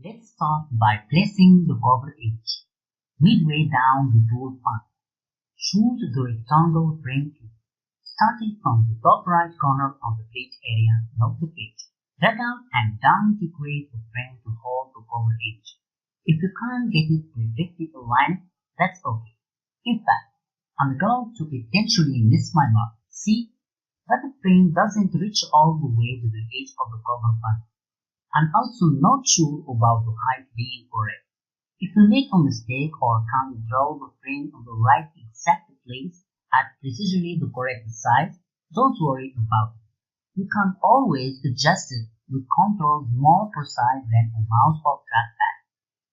Let's start by placing the cover edge. Midway down the tool panel, choose the rectangle frame tool, starting from the top right corner of the page area, not the page. Drag out and down to create a frame to hold the cover edge. If you can't get it perfectly aligned, that's okay. In fact, I'm going to intentionally miss my mark. See that the frame doesn't reach all the way to the edge of the cover panel. I'm also not sure about the height being correct. If you make a mistake or can't draw the frame on the right exact place at precisely the correct size, don't worry about it. You can always adjust it with controls more precise than a mouse or trackpad.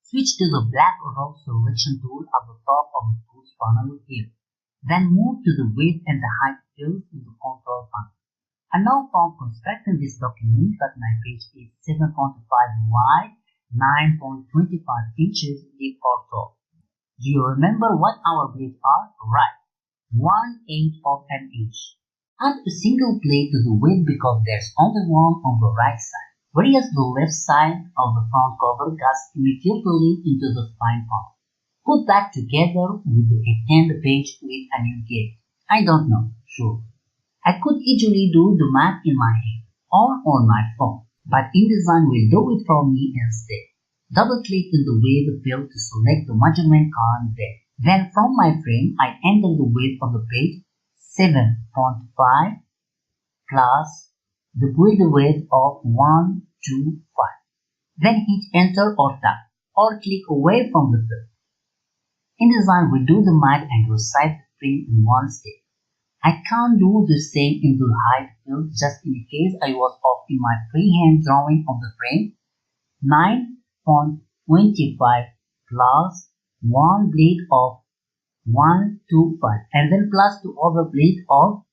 Switch to the black row selection tool at the top of the tools panel here. Then move to the width and the height fields in the control panel. And now from constructing this document that my page is 7.5 wide, 9.25 inches deep or tall. Do you remember what our blades are? Right, 1/8 of an inch. Add a single blade to the width because there's only one on the right side, whereas the left side of the front cover goes immediately into the spine part. Put that together with the extend page width and you get it. I don't know, sure. I could easily do the math in my head or on my phone, but InDesign will do it for me instead. Double-click in the width field to select the measurement column there. Then from my frame, I enter the width of the page 7.5 plus the width of 125. Then hit enter or tab or click away from the field. InDesign will do the math and resize the frame in one step. I can't do the same in the height field just in case I was off in my freehand drawing of the frame. 9.25 plus one blade of 125 and then plus two other blade of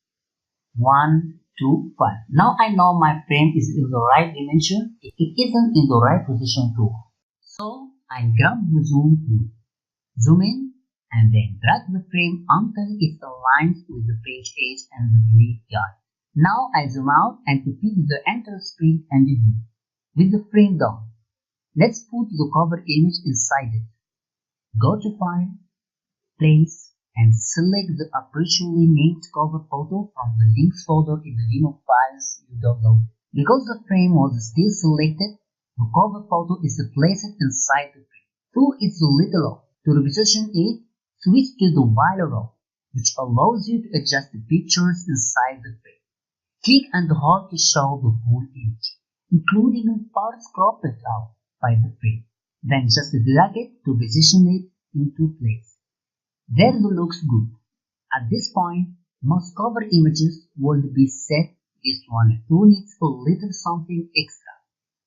125. Now I know my frame is in the right dimension. It isn't in the right position too. So I grab the zoom tool, zoom in, and then drag the frame until it aligns with the page edge and the bleed guide. Now I zoom out and repeat the enter screen and view. With the frame down, let's put the cover image inside it. Go to File, Place, and select the appropriately named cover photo from the links folder in the remove files you downloaded. Because the frame was still selected, the cover photo is placed inside the frame. To its little off. To reposition it, switch to the while row, which allows you to adjust the pictures inside the frame. Click and hold to show the full image, including parts cropped out by the frame. Then just drag it to position it into place. There it looks good. At this point, most cover images will be set. This one too needs a little something extra.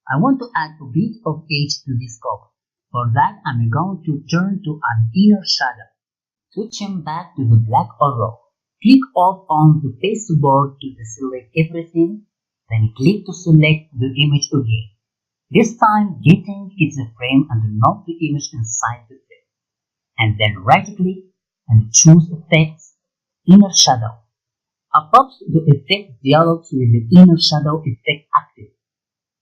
I want to add a bit of edge to this cover. For that, I'm going to turn to an inner shadow. Switching back to the black arrow. Click off on the pasteboard to select everything, then click to select the image again. This time, getting is the frame and not the image inside the frame. And then right-click and choose Effects, Inner Shadow. Above the Effect dialogs with the Inner Shadow effect active.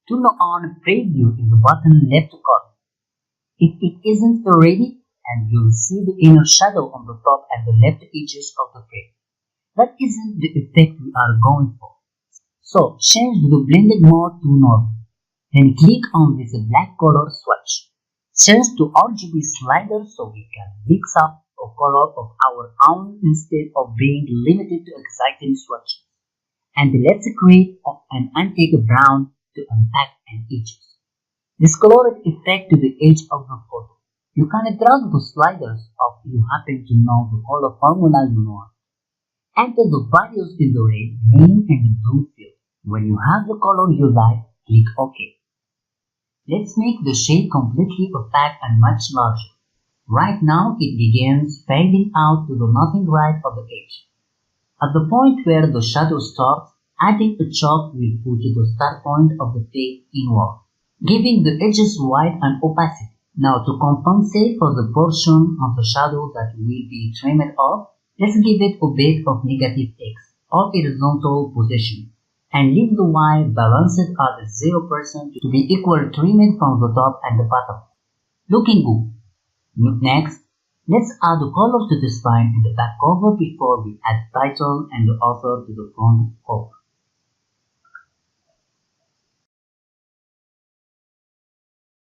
Turn on Preview in the bottom left corner. If it isn't already, and you'll see the inner shadow on the top and the left edges of the frame. That isn't the effect we are going for. So change the blended mode to normal. Then click on this black color swatch. Change to RGB slider so we can mix up a color of our own instead of being limited to exciting swatches. And let's create an antique brown to impact and edges. This colored effect to the edge of the photo. You can drag the sliders if you happen to know the color formula you want. Enter the values in the red, green, and blue field. When you have the color you like, click OK. Let's make the shade completely opaque and much larger. Right now it begins fading out to the nothing right of the edge. At the point where the shadow starts, adding a chalk will put the start point of the fade inward, giving the edges white and opacity. Now to compensate for the portion of the shadow that will be trimmed off, let's give it a bit of negative X or horizontal position and leave the white balanced at 0% to be equal trimmed from the top and the bottom. Looking good. Next, let's add a color to the spine and the back cover before we add the title and the author to the front cover.